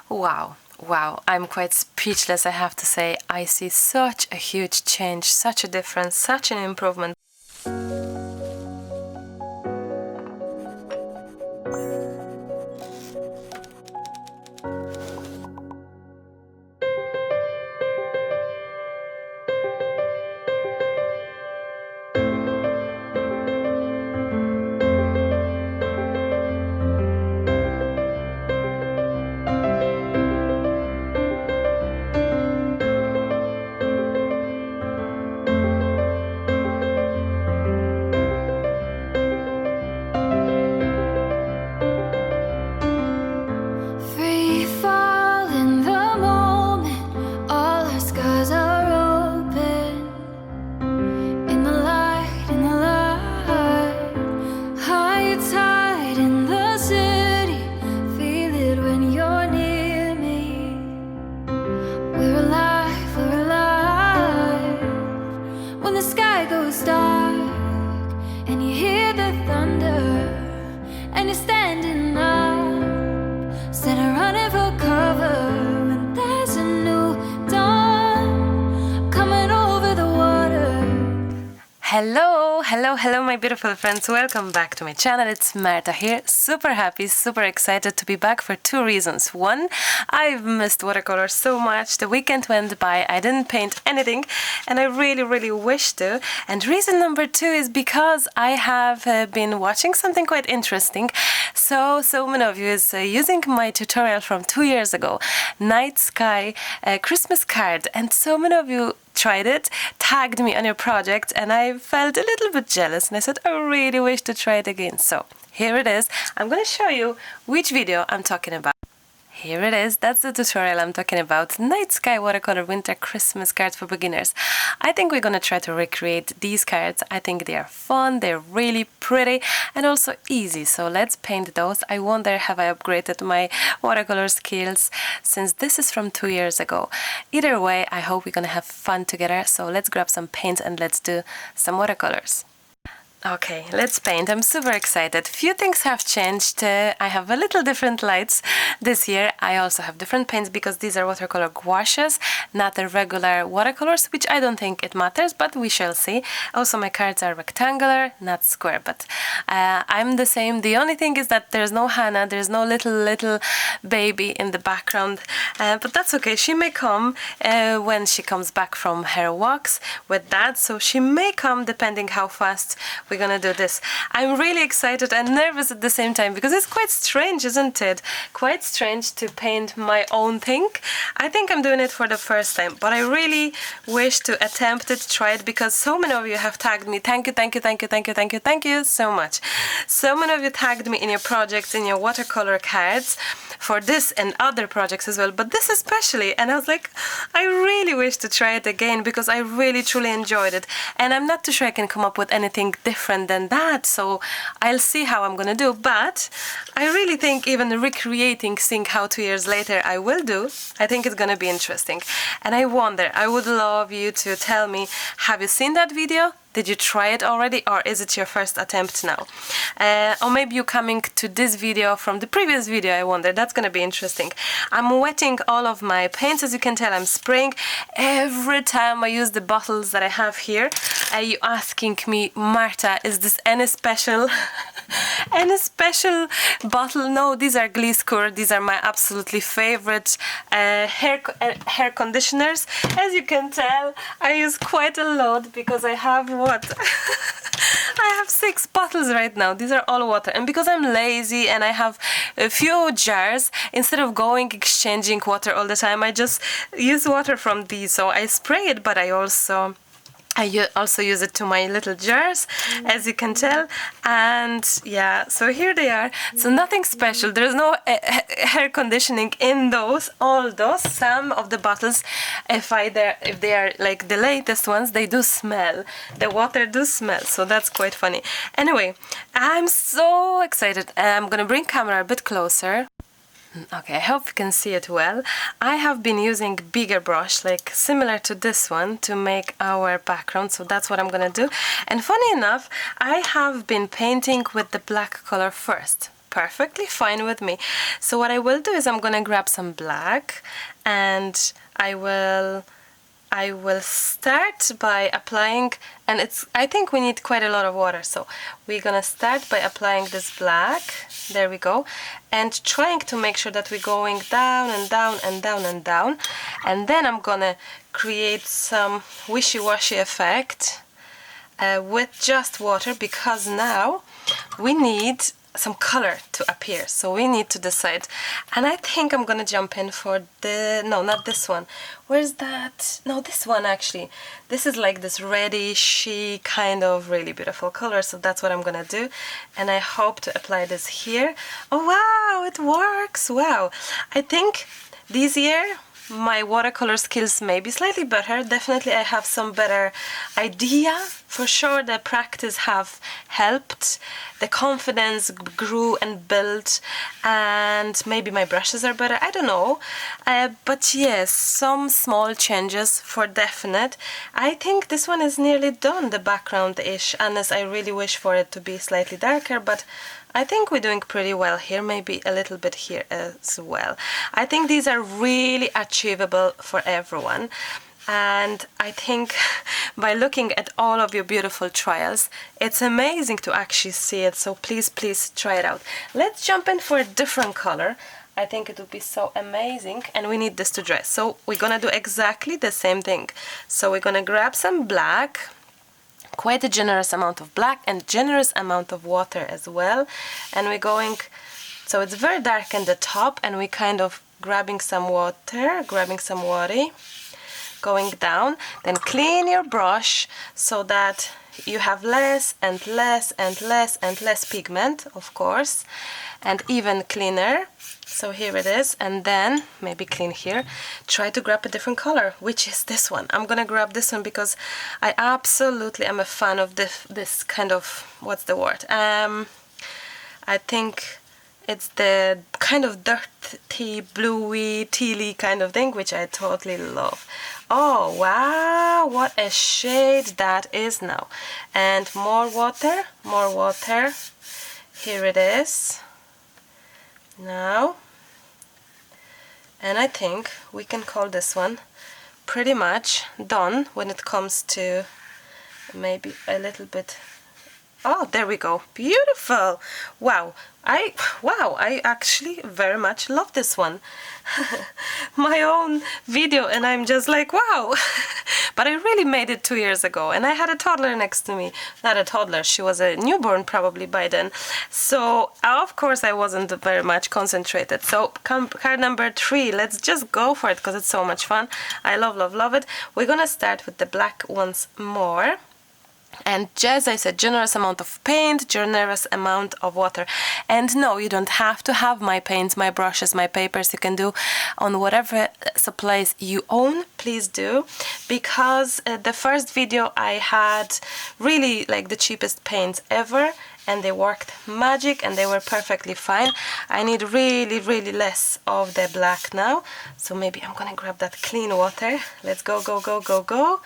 Wow, wow, I'm quite speechless, I have to say. I see such a huge change, such a difference, such an improvement. Hello my beautiful friends, welcome back to my channel. It's Marta here, super happy, super excited to be back for two reasons. One, I've missed watercolor so much, the weekend went by, I didn't paint anything and I really wish to. And reason number two is because I have been watching something quite interesting. So many of you is using my tutorial from 2 years ago, Night Sky Christmas card, and so many of you tried it, tagged me on your project, and I felt a little bit jealous and I said I really wish to try it again. So here it is. I'm gonna show you which video I'm talking about. Here it is, that's the tutorial I'm talking about, Night Sky Watercolor Winter Christmas cards for beginners. I think we're gonna try to recreate these cards. I think they are fun, they're really pretty and also easy, so let's paint those. I wonder have I upgraded my watercolor skills since this is from 2 years ago. Either way, I hope we're gonna have fun together, so let's grab some paint and let's do some watercolors. Okay, let's paint. I'm super excited. Few things have changed. I have a little different lights this year. I also have different paints because these are watercolor gouaches, not the regular watercolors, which I don't think it matters, but we shall see. Also, my cards are rectangular, not square, but I'm the same. The only thing is that there's no Hannah, there's no little baby in the background, but that's okay. She may come when she comes back from her walks with Dad, so she may come depending how fast we're gonna do this. I'm really excited and nervous at the same time because it's quite strange, isn't it? Quite strange to paint my own thing. I think I'm doing it for the first time, but I really wish to attempt it, try it, because so many of you have tagged me. Thank you so much. So many of you tagged me in your projects, in your watercolor cards for this and other projects as well, but this especially, and I was like, I really wish to try it again because I really truly enjoyed it, and I'm not too sure I can come up with anything different than that, so I'll see how I'm gonna do, but I really think even recreating, seeing how 2 years later I will do, I think it's gonna be interesting. And I wonder, I would love you to tell me, have you seen that video? Did you try it already, or is it your first attempt now? Or maybe you're coming to this video from the previous video, I wonder. That's gonna be interesting. I'm wetting all of my paints, as you can tell. I'm spraying every time I use the bottles that I have here. You asking me, Marta, is this any special any special bottle? No, these are Gliscor. These are my absolutely favorite hair conditioners. As you can tell, I use quite a lot because I have what? I have 6 bottles right now. These are all water, and because I'm lazy and I have a few jars, instead of going exchanging water all the time, I just use water from these. So I spray it, but I also use it to my little jars, as you can tell. And yeah, so here they are. So nothing special. There's no hair conditioning in those. All those, some of the bottles, if they are like the latest ones, they do smell. The water do smell, so that's quite funny. Anyway, I'm so excited. I'm gonna bring camera a bit closer. Okay, I hope you can see it well. I have been using bigger brush, like similar to this one, to make our background, so that's what I'm gonna do. And funny enough, I have been painting with the black color first. perfectly fine with me. So what I will do is I'm gonna grab some black, and I will start by applying, and I think we need quite a lot of water, so we're gonna start by applying this black, there we go, and trying to make sure that we're going down and down and down and down, and then I'm gonna create some wishy-washy effect with just water, because now we need some color to appear, so we need to decide. And I think I'm gonna jump in for no, not this one. Where's that? No, this one actually. This is like this reddishy kind of really beautiful color, so that's what I'm gonna do. And I hope to apply this here. Oh wow, it works! Wow, I think this year my watercolor skills may be slightly better. Definitely I have some better idea. For sure the practice have helped. The confidence grew and built, and maybe my brushes are better, I don't know. But yes, some small changes for definite. I think this one is nearly done, the background-ish, unless I really wish for it to be slightly darker, but I think we're doing pretty well here, maybe a little bit here as well. I think these are really achievable for everyone. And I think by looking at all of your beautiful trials, it's amazing to actually see it. So please, please try it out. Let's jump in for a different color. I think it would be so amazing, and we need this to dry. So we're gonna do exactly the same thing. So we're gonna grab some black, quite a generous amount of black and generous amount of water as well, and we're going, so it's very dark in the top, and we kind of grabbing some water, going down. Then clean your brush so that you have less and less and less and less pigment, of course, and even cleaner. So here it is, and then maybe clean here. Try to grab a different color, which is this one. I'm gonna grab this one because I absolutely am a fan of this kind of, what's the word? I think it's the kind of dirty, bluey, tealy kind of thing, which I totally love. Oh wow, what a shade that is now. And more water, more water. Here it is. Now, and I think we can call this one pretty much done when it comes to maybe a little bit. Oh, there we go. Beautiful. Wow. I actually very much love this one. My own video, and I'm just like, wow. But I really made it 2 years ago, and I had a toddler next to me. Not a toddler, she was a newborn probably by then. So, of course, I wasn't very much concentrated. So, card number 3, let's just go for it because it's so much fun. I love, love, love it. We're gonna start with the black once more. And as I said, generous amount of paint, generous amount of water. And no, you don't have to have my paints, my brushes, my papers. You can do on whatever supplies you own, please do. Because the first video I had really like the cheapest paints ever, and they worked magic and they were perfectly fine. I need really, really less of the black now. So maybe I'm gonna grab that clean water. Let's go, go, go, go, go.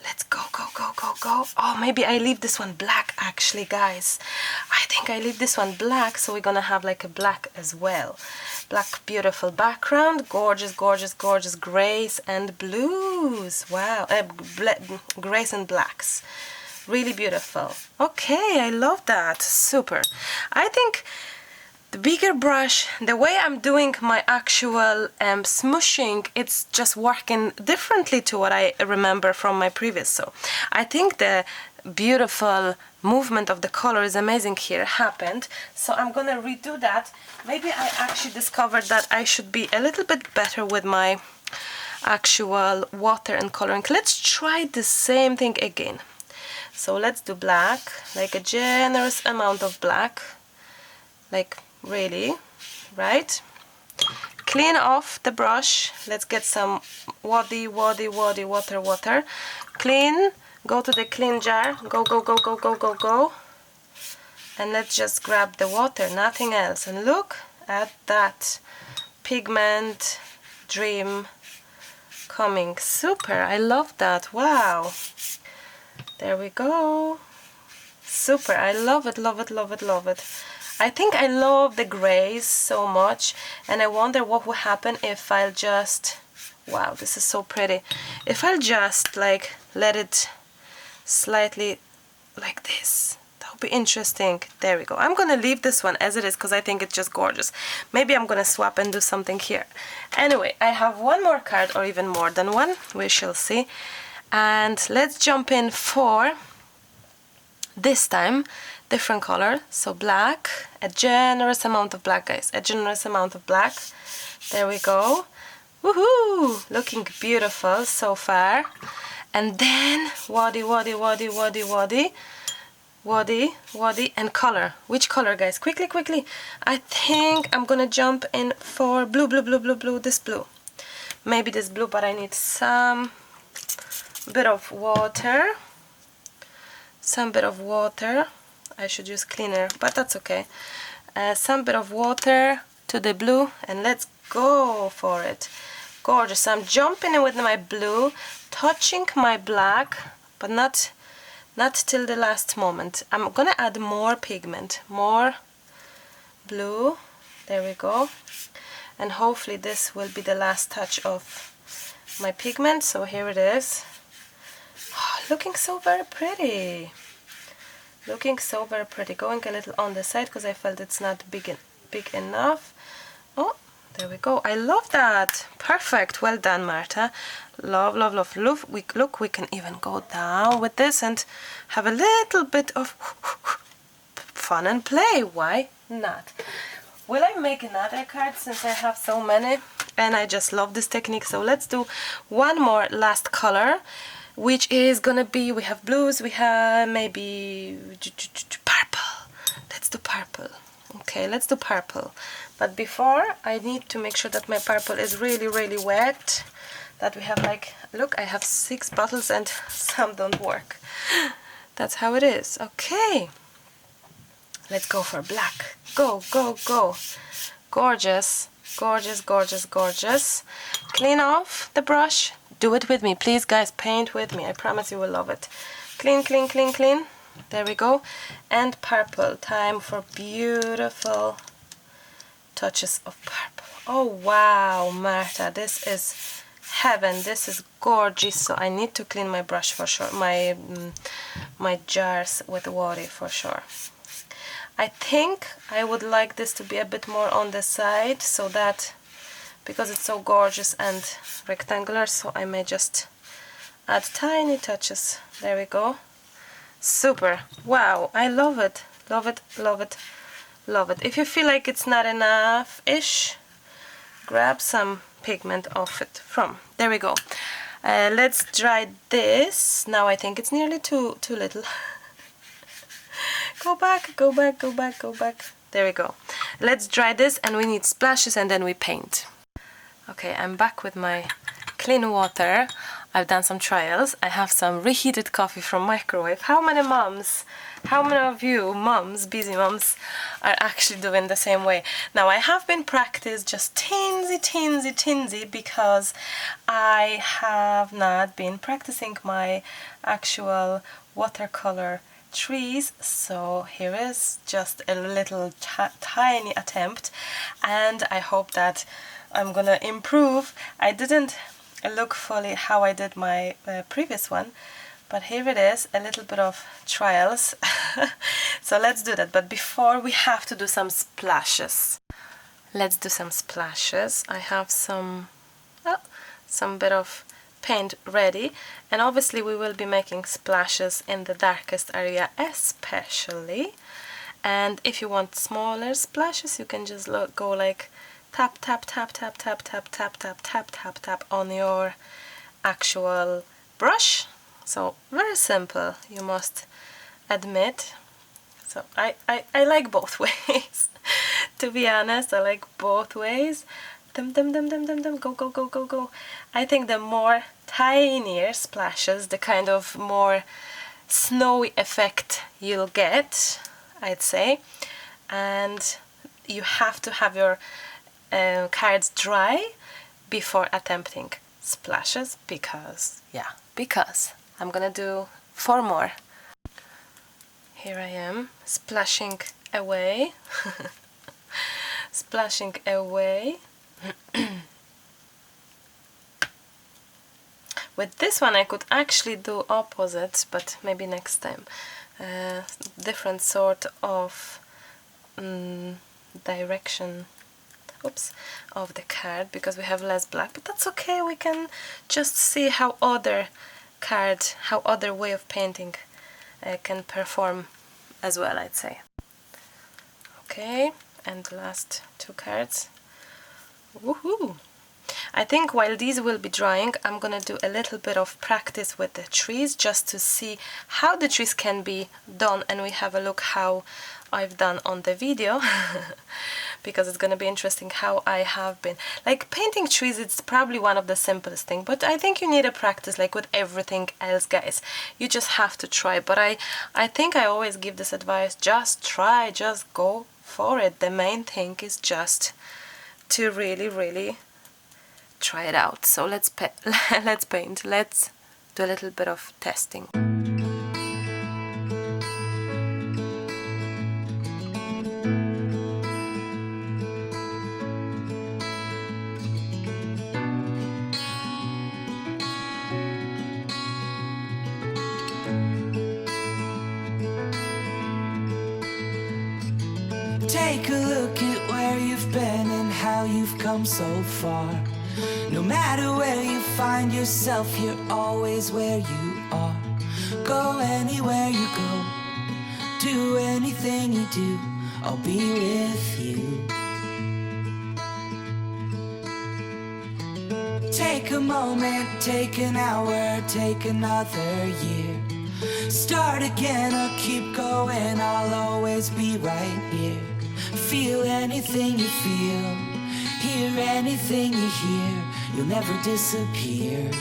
Let's go, go, go, go, go. Oh, maybe I leave this one black, actually, guys. I think I leave this one black, so we're gonna have like a black as well. Black, beautiful background. Gorgeous, gorgeous, gorgeous grays and blues. Wow, grays and blacks. Really beautiful. Okay, I love that. Super. I think the bigger brush, the way I'm doing my actual smooshing, it's just working differently to what I remember from my previous. So I think the beautiful movement of the color is amazing here happened. So I'm gonna redo that. Maybe I actually discovered that I should be a little bit better with my actual water and coloring. Let's try the same thing again. So let's do black, like a generous amount of black, like really, right? Clean off the brush. Let's get some water. Clean. Go to the clean jar. Go, go, go, go, go, go, go. And let's just grab the water, nothing else. And look at that pigment dream coming. Super. I love that. Wow. There we go. Super. I love it, love it, love it, love it. I think I love the grays so much, and I wonder what would happen if I'll just, wow, this is so pretty, if I'll just like let it slightly like this. That would be interesting. There we go. I'm gonna leave this one as it is because I think it's just gorgeous. Maybe I'm gonna swap and do something here. Anyway, I have one more card, or even more than one, we shall see. And let's jump in for, this time, different color. So black, a generous amount of black, guys, a generous amount of black. There we go. Woohoo! Looking beautiful so far. And then waddy, and color. Which color, guys? Quickly, quickly. I think I'm gonna jump in for blue, this blue. Maybe this blue, but I need some bit of water. Some bit of water. I should use cleaner, but that's okay. Some bit of water to the blue, and let's go for it. Gorgeous. I'm jumping in with my blue, touching my black, but not till the last moment. I'm gonna add more pigment, more blue. There we go. And hopefully this will be the last touch of my pigment. So here it is. Oh, looking so very pretty. Looking so very pretty. Going a little on the side because I felt it's not big enough. Oh, there we go. I love that. Perfect. Well done, Marta. Love, love, love. Look, we can even go down with this and have a little bit of fun and play. Why not? Will I make another card since I have so many? And I just love this technique. So let's do one more last color, which is gonna be, we have blues, we have maybe purple. Let's do purple. Okay, let's do purple. But before, I need to make sure that my purple is really, really wet. That we have like, look, I have 6 bottles and some don't work. That's how it is. Okay. Let's go for black. Go, go, go. Gorgeous, gorgeous, gorgeous, gorgeous. Clean off the brush. Do it with me, please, guys. Paint with me. I promise you will love it. Clean, clean, clean, clean. There we go. And purple. Time for beautiful touches of purple. Oh, wow, Marta. This is heaven. This is gorgeous. So I need to clean my brush for sure. My jars with water for sure. I think I would like this to be a bit more on the side, so that, because it's so gorgeous and rectangular, so I may just add tiny touches. There we go. Super. Wow, I love it. Love it, love it, love it. If you feel like it's not enough-ish, grab some pigment off it from. There we go. Let's dry this. Now I think it's nearly too little. Go back, go back, go back, go back. There we go. Let's dry this, and we need splashes, and then we paint. Okay, I'm back with my clean water. I've done some trials. I have some reheated coffee from microwave. How many moms, how many of you moms, busy moms, are actually doing the same way? Now I have been practiced just teensy, because I have not been practicing my actual watercolor trees. So here is just a little tiny attempt, and I hope that I'm gonna improve. I didn't look fully how I did my previous one, but here it is, a little bit of trials. So let's do that, but before we have to do some splashes. Let's do some splashes. I have some bit of paint ready, and obviously we will be making splashes in the darkest area especially. And if you want smaller splashes, you can just go like tap, tap, tap, tap, tap, tap, tap, tap, tap, tap, tap on your actual brush. So very simple, you must admit. So I like both ways. To be honest, I like both ways. Dum dum dum dum dum dum, go, go, go, go, go. I think the more tinier splashes, the kind of more snowy effect you'll get, I'd say. And you have to have your cards dry before attempting splashes, because I'm gonna do 4 more. Here I am, splashing away. Splashing away. With this one I could actually do opposites, but maybe next time. Different sort of direction, oops, of the card, because we have less black, but that's okay. We can just see how other way of painting can perform as well, I'd say. Okay, and the last two cards. Woohoo! I think while these will be drying, I'm gonna do a little bit of practice with the trees, just to see how the trees can be done, and we have a look how I've done on the video. Because it's gonna be interesting how I have been. Like, painting trees, it's probably one of the simplest things, but I think you need a practice like with everything else, guys. You just have to try. But I think I always give this advice: just try, just go for it. The main thing is just to really try it out. So let's paint. Let's do a little bit of testing. Take a look at where you've been and how you've come so far. No matter where you find yourself, you're always where you are. Go anywhere you go, do anything you do, I'll be with you. Take a moment, take an hour, take another year. Start again or keep going, I'll always be right here. Feel anything you feel, hear anything you hear, you'll never disappear.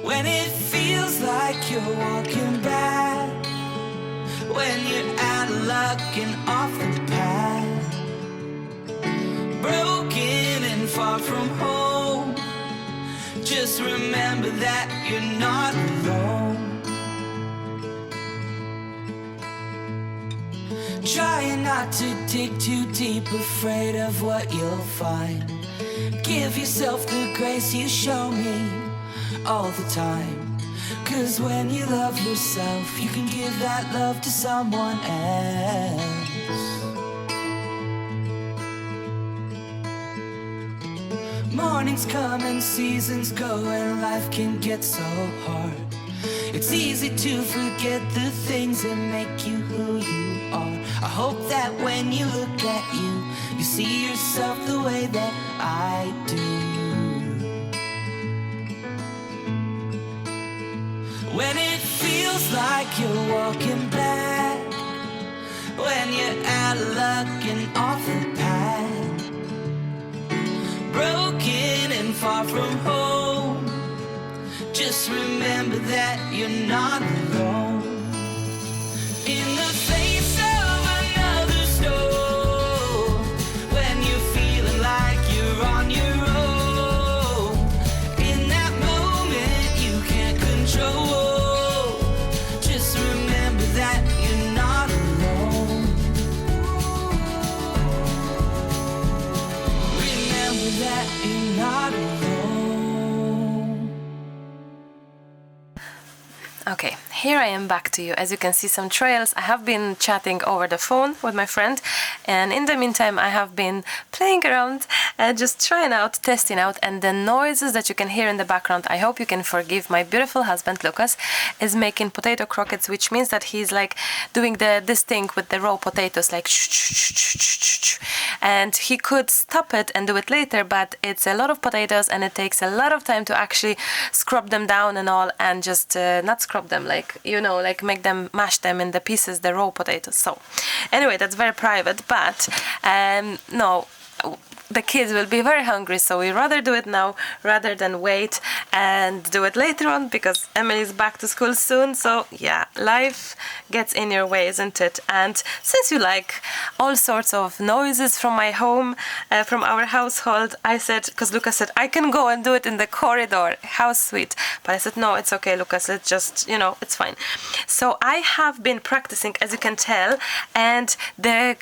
When it feels like you're walking back, when you're out of luck and off the path, broken and far from home, just remember that you're not alone. Trying not to dig too deep, afraid of what you'll find. Give yourself the grace you show me all the time. 'Cause when you love yourself, you can give that love to someone else. Mornings come and seasons go, and life can get so hard. It's easy to forget the things that make you who you are. I hope that when you look at you, you see yourself the way that I do. When it feels like you're walking back, when you're out of luck and off the path, broken and far from home, just remember that you're not alone. In the face of another storm, when you're feeling like you're on your own, in that moment you can't control, just remember that you're not alone. Remember that you're not alone. Okay, here I am back to you. As you can see, some trails. I have been chatting over the phone with my friend, and in the meantime I have been playing around and just trying out, testing out, and the noises that you can hear in the background, I hope you can forgive. My beautiful husband Lucas is making potato croquettes, which means that he's like doing this thing with the raw potatoes, like and he could stop it and do it later, but it's a lot of potatoes and it takes a lot of time to actually scrub them down and all, and just not scrub them, like, you know, like make them, mash them in the pieces, the raw potatoes. So anyway, that's very private, but no, the kids will be very hungry, so we rather do it now rather than wait and do it later on, because Emily's back to school soon. So yeah, life gets in your way, isn't it? And since you like all sorts of noises from my home, from our household, I said, because Lucas said I can go and do it in the corridor, how sweet. But I said, no, it's okay, Lucas, let's just, you know, it's fine. So I have been practicing, as you can tell, and the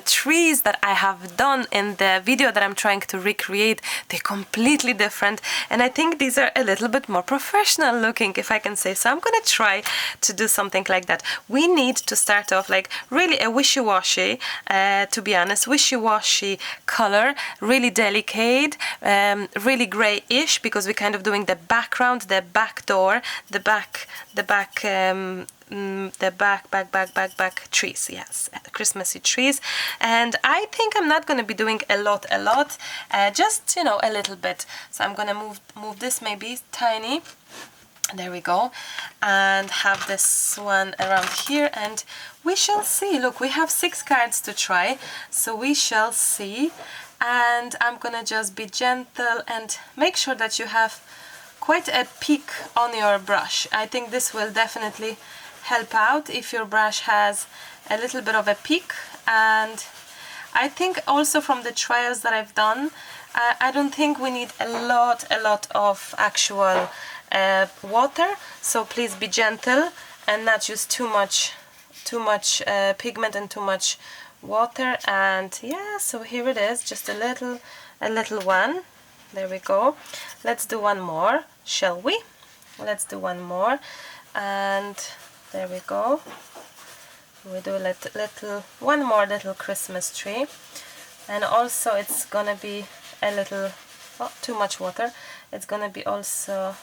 trees that I have done in the video that I'm trying to recreate, they're completely different, and I think these are a little bit more professional looking, if I can say so. I'm gonna try to do something like that. We need to start off like really a wishy-washy, to be honest, wishy-washy color, really delicate, really grayish, because we're kind of doing the background, the back door, the back trees, yes, Christmassy trees. And I think I'm not going to be doing a lot, just, you know, a little bit. So I'm going to move this maybe tiny, there we go, and have this one around here, and we shall see. Look, we have 6 cards to try, so we shall see. And I'm going to just be gentle and make sure that you have quite a peak on your brush. I think this will definitely help out if your brush has a little bit of a peak. And I think also from the trials that I've done, I don't think we need a lot of actual water, so please be gentle and not use too much pigment and too much water. And yeah, so here it is, just a little one. There we go. Let's do one more, shall we? Let's do one more, and there we go. We do one more little Christmas tree, and also it's gonna be a little, oh, too much water. It's gonna be also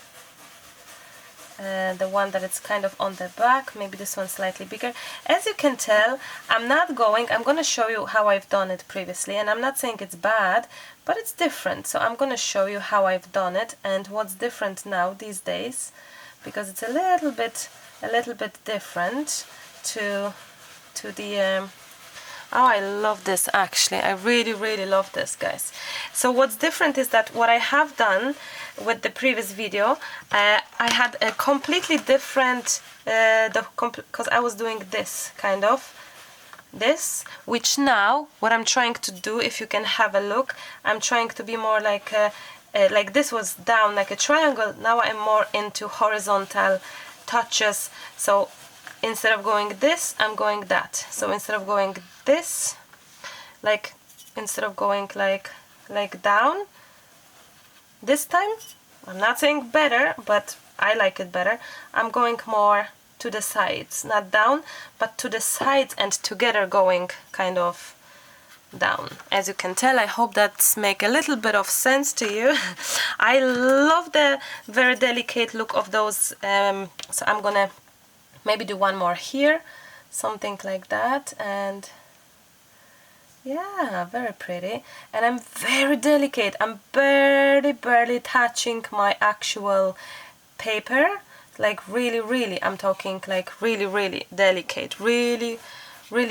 the one that it's kind of on the back, maybe this one's slightly bigger. As you can tell, I'm going to show you how I've done it previously, and I'm not saying it's bad, but it's different. So I'm going to show you how I've done it and what's different now these days, because it's a little bit different to the oh, I love this actually. I really love this, guys. So what's different is that what I have done with the previous video, I had a completely different, because I was doing this, kind of, this, which now, what I'm trying to do, if you can have a look, I'm trying to be more like this was down like a triangle, now I'm more into horizontal touches. So instead of going this, I'm going that. So instead of going this, like, instead of going like down, this time, I'm not saying better, but I like it better, I'm going more to the sides, not down, but to the sides, and together going kind of down. As you can tell, I hope that's make a little bit of sense to you. I love the very delicate look of those, so I'm gonna maybe do one more here, something like that, and yeah, very pretty. And I'm very delicate, I'm barely touching my actual paper, like really, I'm talking like really delicate, really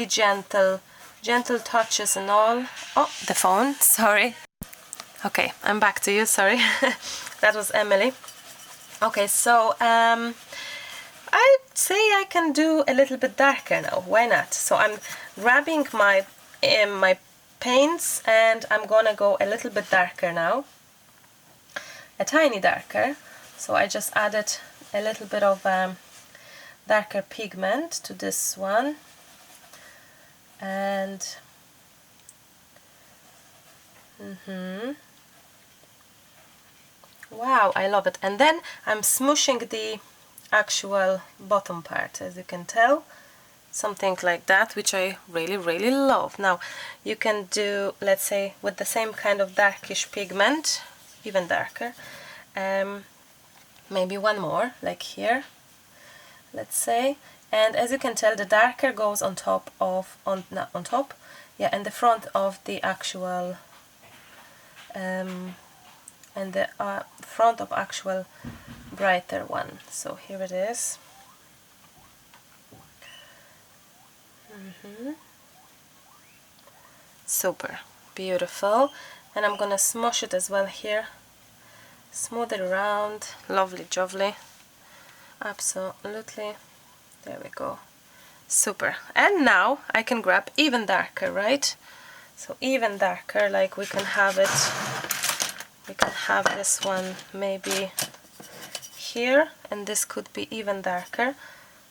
gentle touches and all. Oh, the phone, sorry. Okay, I'm back to you, sorry. That was Emily. Okay, so I'd say I can do a little bit darker now, why not? So I'm grabbing my paints, and I'm gonna go a little bit darker now, a tiny darker. So I just added a little bit of darker pigment to this one, and wow, I love it. And then I'm smooshing the actual bottom part, as you can tell, something like that, which I really love. Now you can do, let's say, with the same kind of darkish pigment, even darker, maybe one more, like here, let's say. And as you can tell, the darker goes on top of, not on top, yeah, in the front of the actual, and the front of actual brighter one. So here it is. Super. Beautiful. And I'm gonna smush it as well here. Smooth it around. Lovely jovely. Absolutely. There we go. Super. And now I can grab even darker, right? So even darker, like we can have this one maybe here, and this could be even darker.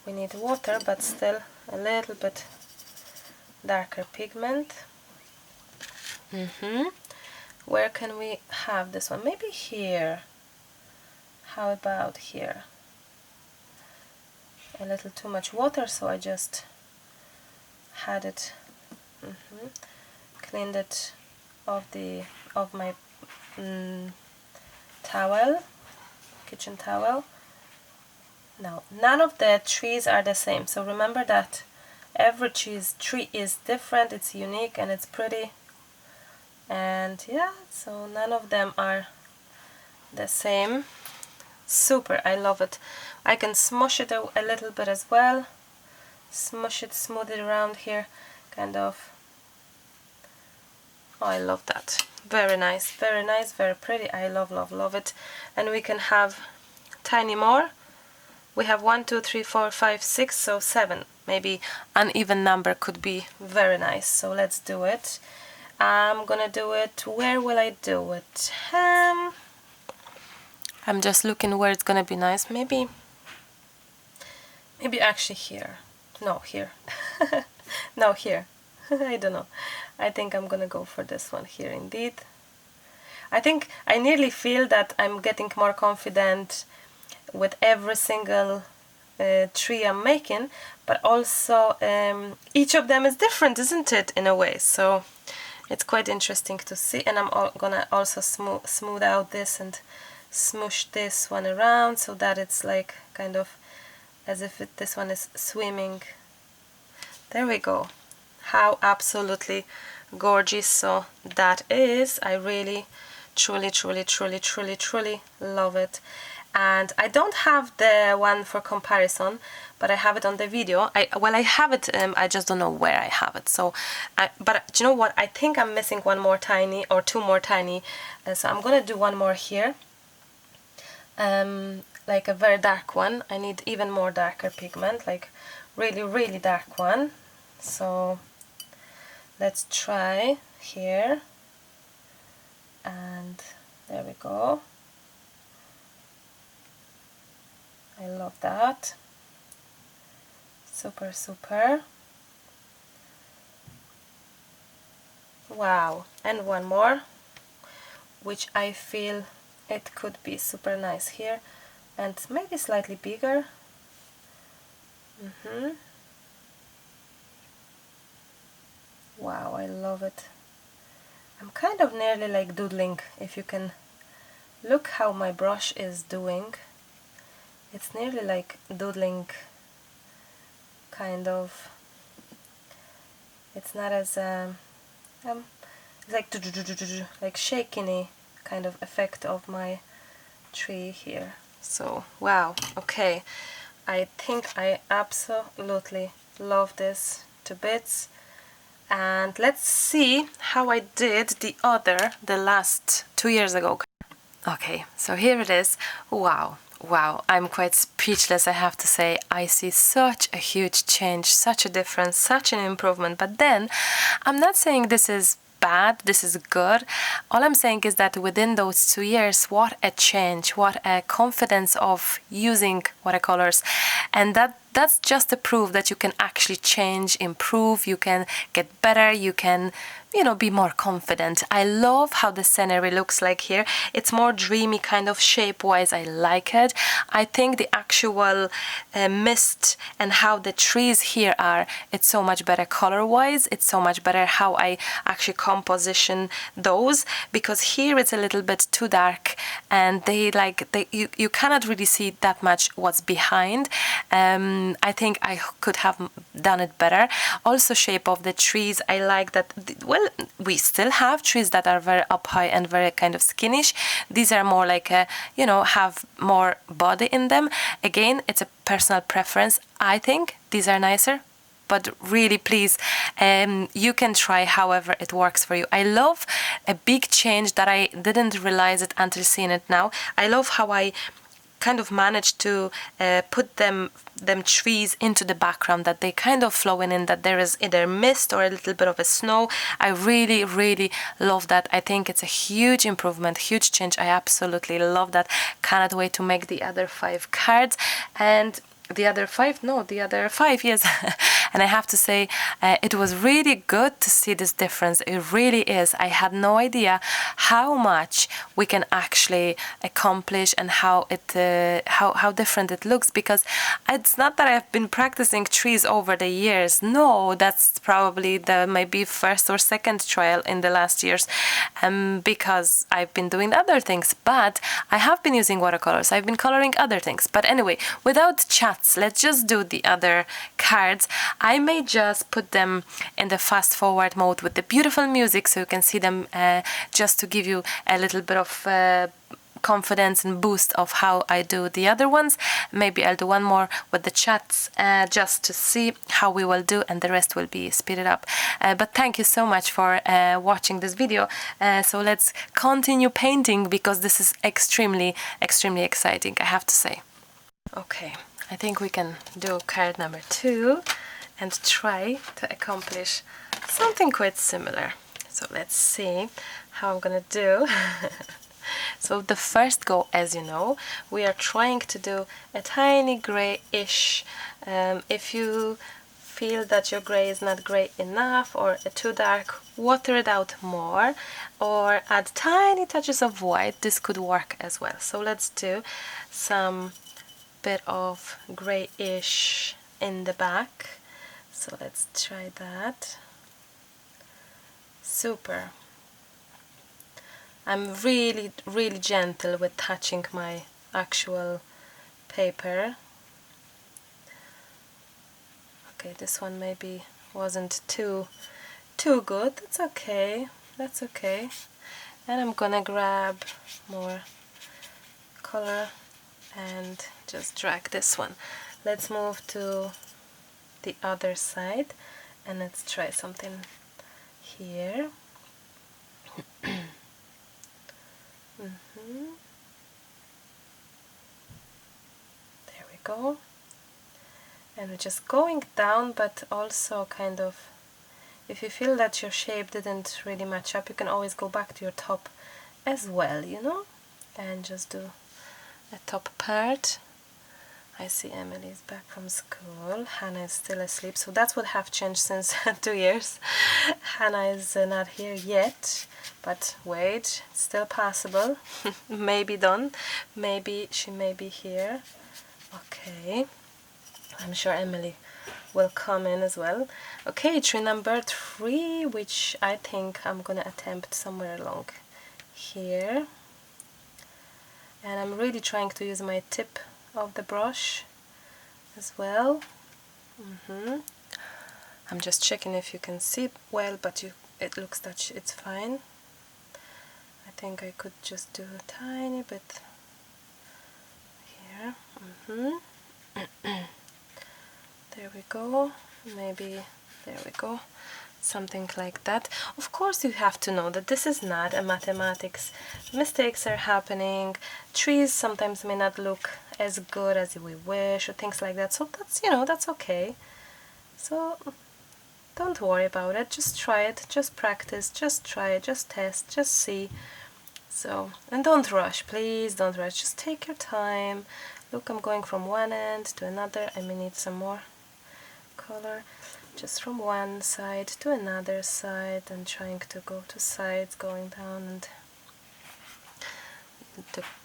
We need water, but still a little bit darker pigment. Where can we have this one? Maybe here. How about here? A little too much water, so I just had it, cleaned it of my towel, kitchen towel. Now, none of the trees are the same, so remember that every tree is different, it's unique and it's pretty. And yeah, so none of them are the same. Super, I love it. I can smush it a little bit as well. Smush it, smooth it around here, kind of. Oh, I love that. Very nice, very pretty. I love, love, love it. And we can have tiny more. We have 1, 2, 3, 4, 5, 6, so 7. Maybe an even number could be very nice. So let's do it. I'm gonna do it. Where will I do it? I'm just looking where it's gonna be nice. Maybe actually here. No, here. No, here. I don't know. I think I'm gonna go for this one here indeed. I think I nearly feel that I'm getting more confident with every single tree I'm making, but also each of them is different, isn't it, in a way? So it's quite interesting to see. And I'm gonna also smooth out this and smoosh this one around so that it's like kind of as if this one is swimming. There we go. How absolutely gorgeous so that is. I really truly love it. And I don't have the one for comparison, but I have it on the video. I have it, I just don't know where I have it. So but do you know what, I think I'm missing one more tiny or two more tiny, so I'm gonna do one more here, like a very dark one. I need even more darker pigment, like really dark one. So let's try here, and there we go. I love that. Super. Wow. And one more, which I feel it could be super nice here, and maybe slightly bigger. Wow, I love it. I'm kind of nearly like doodling, if you can look how my brush is doing. It's nearly like doodling, kind of. It's not as it's like shaky kind of effect of my tree here. So wow, okay, I think I absolutely love this to bits. And let's see how I did the last 2 years ago. Okay, so here it is. Wow, I'm quite speechless, I have to say. I see such a huge change, such a difference, such an improvement. But then I'm not saying this is bad, this is good. All I'm saying is that within those 2 years, what a change, what a confidence of using watercolors. And that's just a proof that you can actually change, improve, you can get better, you can, you know, be more confident. I love how the scenery looks like here. It's more dreamy kind of shape-wise. I like it. I think the actual mist and how the trees here are, it's so much better color-wise. It's so much better how I actually composition those, because here it's a little bit too dark and you cannot really see that much what's behind. I think I could have done it better. Also, shape of the trees, I like that. Well, we still have trees that are very up high and very kind of skinnish. These are more like have more body in them. Again, it's a personal preference. I think these are nicer. but really please, you can try however it works for you. I love a big change that I didn't realize it until seeing it now. I love how I kind of managed to put them trees into the background, that they kind of flowing in, that there is either mist or a little bit of a snow. I really love that. I think it's a huge improvement, huge change. I absolutely love that. Cannot wait to make the other 5 cards. And the other 5, yes. And I have to say, it was really good to see this difference. It really is. I had no idea how much we can actually accomplish and how different it looks, because it's not that I've been practicing trees over the years. No, that's probably maybe first or second trial in the last years, because I've been doing other things, but I have been using watercolors. I've been coloring other things. But anyway, without chat, let's just do the other cards. I may just put them in the fast forward mode with the beautiful music so you can see them, just to give you a little bit of confidence and boost of how I do the other ones. Maybe I'll do one more with the chats, just to see how we will do, and the rest will be speeded up. But thank you so much for watching this video. So let's continue painting, because this is extremely exciting, I have to say. Okay, I think we can do card number 2 and try to accomplish something quite similar. So let's see how I'm gonna do. So the first go, as you know, we are trying to do a tiny grayish. If you feel that your gray is not gray enough or too dark, water it out more or add tiny touches of white. This could work as well. So let's do some bit of grayish in the back. So let's try that. Super. I'm really gentle with touching my actual paper. Okay, this one maybe wasn't too good. That's okay. That's okay. And I'm gonna grab more color and just drag this one. Let's move to the other side and let's try something here. There we go. And we're just going down, but also kind of, if you feel that your shape didn't really match up, you can always go back to your top as well, you know, and just do a top part. I see Emily's back from school. Hannah is still asleep, so that's what have changed since 2 years. Hannah is not here yet, but wait, it's still possible. Maybe done. Maybe she may be here. Okay. I'm sure Emily will come in as well. Okay, tree number 3, which I think I'm gonna attempt somewhere along here. And I'm really trying to use my tip of the brush as well. I'm just checking if you can see it well, but it looks that it's fine. I think I could just do a tiny bit here. There we go. Maybe there we go. Something like that. Of course, you have to know that this is not a mathematics. Mistakes are happening. Trees sometimes may not look as good as we wish or things like that. So that's, you know, that's okay. So don't worry about it. Just try it. Just practice. Just try it. Just test. Just see. So, and don't rush. Please don't rush. Just take your time. Look, I'm going from one end to another. I may need some more color. Just from one side to another side and trying to go to sides, going down and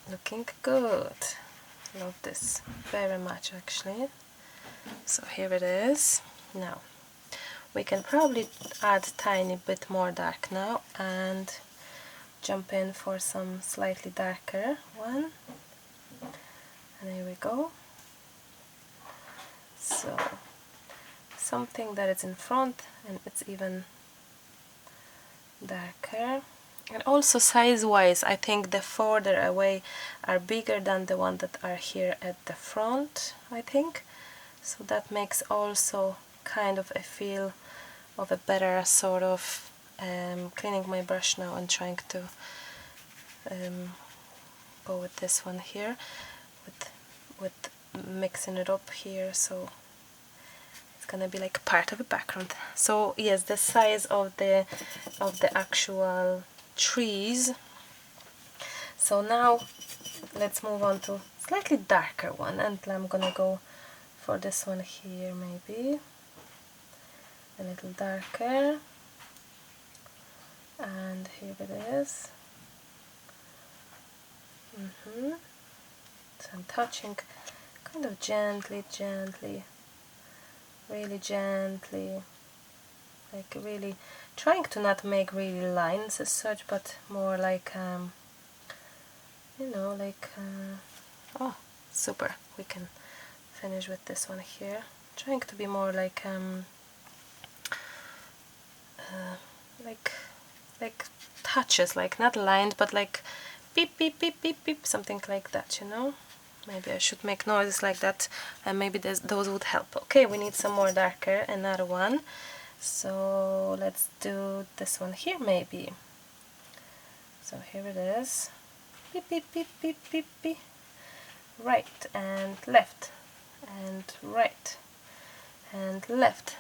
looking good. Love this very much actually. So here it is. Now we can probably add a tiny bit more dark now and jump in for some slightly darker one. And here we go. So something that is in front and it's even darker. And also size wise, I think the further away are bigger than the one that are here at the front, I think. So that makes also kind of a feel of a better sort of cleaning my brush now and trying to go with this one here, with mixing it up here, so it's gonna be like part of a background. So yes, the size of the actual trees. So now let's move on to slightly darker one, and I'm gonna go for this one here, maybe a little darker, and here it is. So I'm touching kind of gently, really gently, like really trying to not make really lines as such, but more like you know, like oh, super, we can finish with this one here, trying to be more like like touches, like not lined, but like beep beep beep beep beep, something like that, you know. Maybe I should make noises like that, and maybe those would help. Okay, we need some more darker, another one. So let's do this one here, maybe. So here it is. Beep beep beep beep beep beep. Right and left and right and left.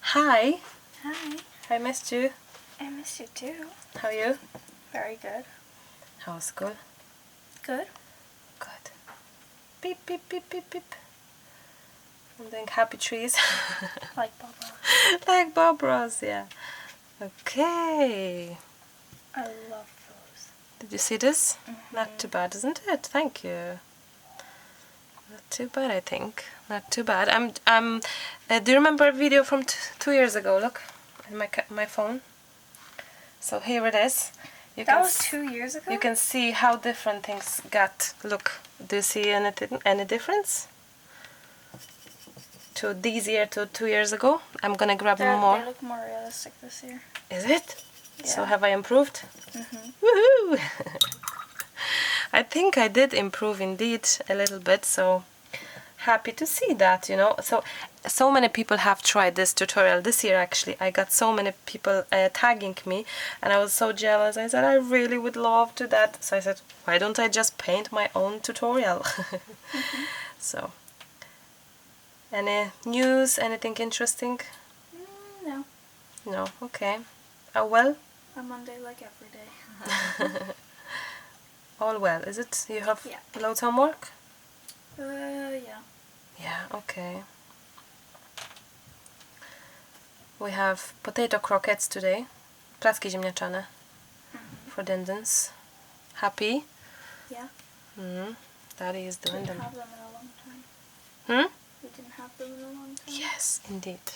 Hi. Hi. I missed you. I miss you too. How are you? Very good. How's school? Good. Good. Beep beep beep beep beep. I'm doing happy trees. Like Baba. Like Bob Ross, yeah. Okay. I love those. Did you see this? Not too bad, isn't it? Thank you. Not too bad, I think. Not too bad. Do you remember a video from 2 years ago? Look, in my phone. So here it is. That was 2 years ago? You can see how different things got. Look, do you see any difference? To this year to 2 years ago? I'm gonna grab more. They look more realistic this year. Is it? Yeah. So have I improved? Woohoo! I think I did improve indeed a little bit, so happy to see that, you know. So many people have tried this tutorial this year. Actually, I got so many people tagging me, and I was so jealous. I said I really would love to that, so I said, why don't I just paint my own tutorial? So any news, anything interesting? No. No. Okay. Well, A Monday like every day. all well, is it? You have Yeah. loads of homework? Yeah. Yeah, okay. We have potato croquettes today. Placki ziemniaczane for Dindens. Happy? Yeah. Daddy is We doing didn't them. have them in a long time. Hmm? We didn't have them in a long time. Yes, indeed.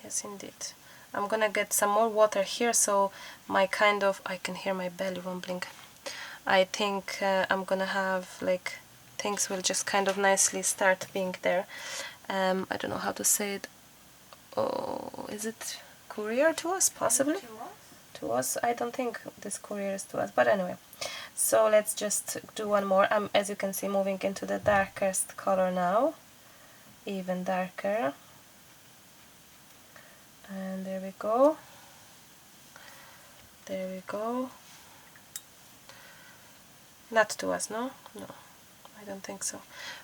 Yes, indeed. I'm gonna get some more water here, so my kind of... I can hear my belly rumbling. I think I'm gonna have, like, things will just kind of nicely start being there. I don't know how to say it. Oh, is it courier to us? Possibly? To us? I don't think this courier is to us, but anyway. So let's just do one more. I'm, as you can see, moving into the darkest color now. Even darker. And there we go. There we go. Not to us, no? No, I don't think so.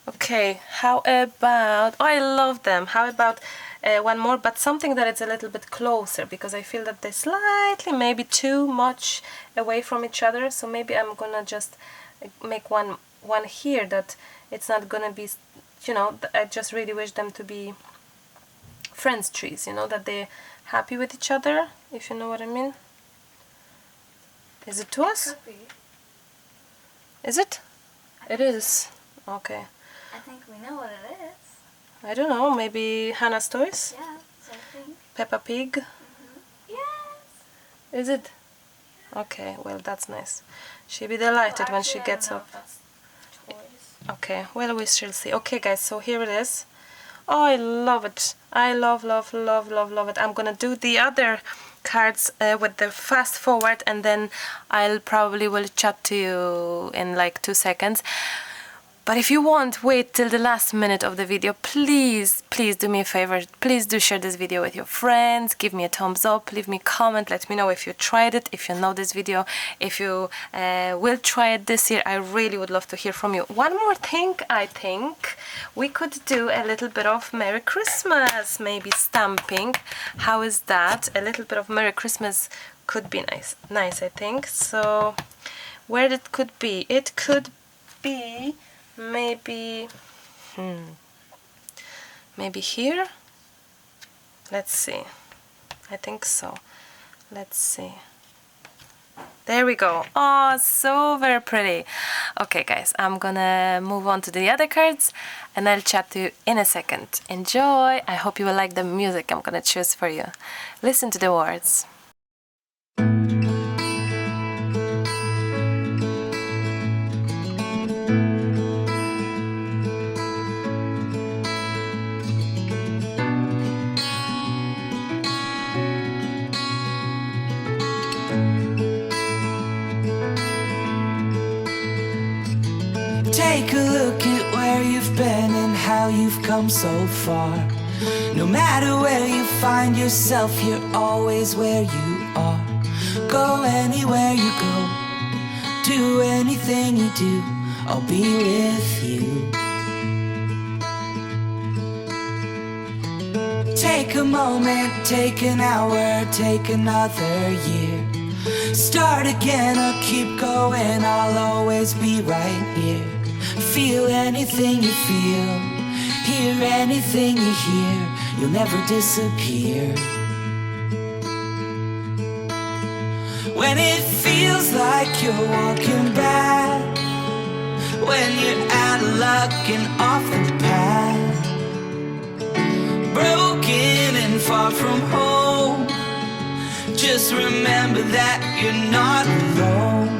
Okay, how about... Oh, I love them. How about one more, but something that is a little bit closer, because I feel that they're slightly, maybe too much away from each other. So maybe I'm gonna just make one here that it's not gonna be, you know, I just really wish them to be friends trees, you know, that they're happy with each other, if you know what I mean. Is it to us? Could be. Is it? It is. Okay. I think we know what it is. I don't know, maybe Hannah's Toys? Yes, I think. Peppa Pig? Yes. Is it? Okay, well, that's nice. She'll be delighted when she gets up. Toys. Okay, well, we shall see. Okay, guys, so here it is. Oh, I love it. I love, love, love, love, love it. I'm gonna do the other cards with the fast forward, and then I'll probably will chat to you in like 2 seconds. But if you won't wait till the last minute of the video, please do me a favor. Please do share this video with your friends. Give me a thumbs up. Leave me a comment. Let me know if you tried it, if you know this video, if you will try it this year. I really would love to hear from you. One more thing, I think we could do a little bit of Merry Christmas, maybe stamping. How is that? A little bit of Merry Christmas could be nice, I think. So where it could be? It could be maybe maybe here. Let's see. I think so. Let's see. There we go. Oh, so very pretty. Okay, guys, I'm gonna move on to the other cards and I'll chat to you in a second. Enjoy. I hope you will like the music I'm gonna choose for you. Listen to the words. Take a look at where you've been and how you've come so far. No matter where you find yourself, you're always where you are. Go anywhere you go, do anything you do, I'll be with you. Take a moment, take an hour, take another year. Start again or keep going, I'll always be right here. Feel anything you feel, hear anything you hear, you'll never disappear. When it feels like you're walking back, when you're out of luck and off the path, broken and far from home, just remember that you're not alone.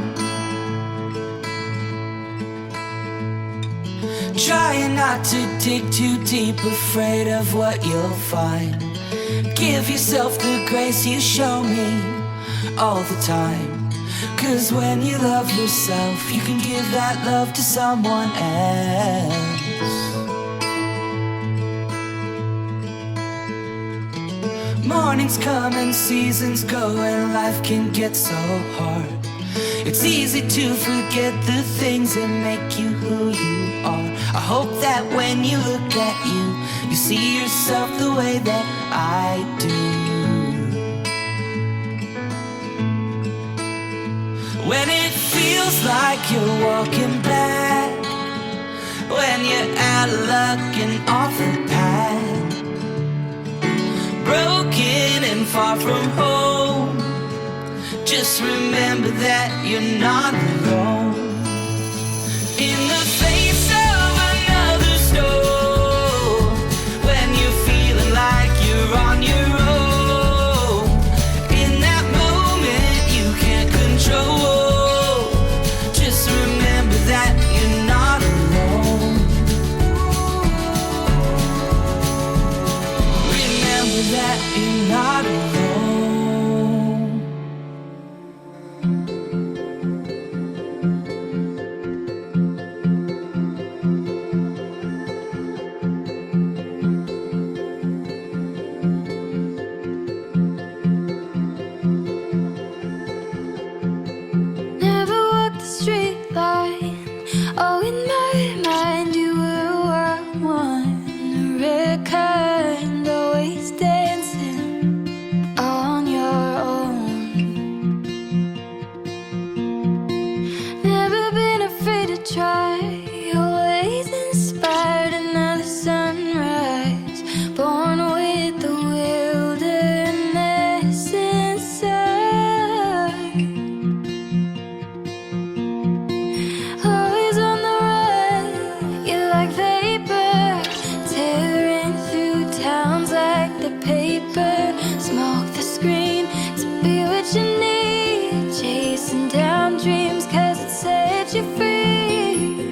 Trying not to dig too deep, afraid of what you'll find. Give yourself the grace you show me all the time. 'Cause when you love yourself, you can give that love to someone else. Mornings come and seasons go and life can get so hard. It's easy to forget the things that make you who you are. I hope that when you look at you, you see yourself the way that I do. When it feels like you're walking back, when you're out of luck and off the path, broken and far from home, just remember that you're not alone. In the face of another storm, when you're feeling like you're on your own, in that moment you can't control, just remember that you're not alone. Remember that you're not alone. Chasing down dreams 'cause it set you free.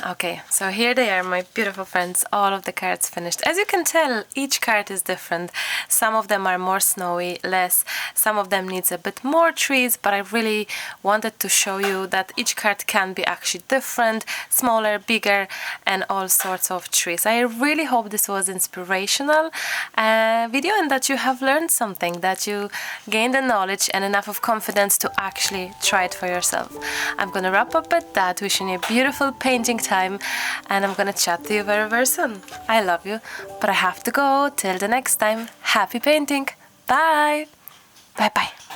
Okay, so here they are, my beautiful friends, all of the cards finished. As you can tell, each card is different. Some of them are more snowy, less. Some of them needs a bit more trees, but I really wanted to show you that each card can be actually different, smaller, bigger, and all sorts of trees. I really hope this was inspirational video and that you have learned something, that you gained the knowledge and enough of confidence to actually try it for yourself. I'm gonna wrap up at that, wishing you a beautiful painting time, and I'm gonna chat to you very, very soon. I love you, but I have to go. Till the next time, happy painting. Bye. Bye bye.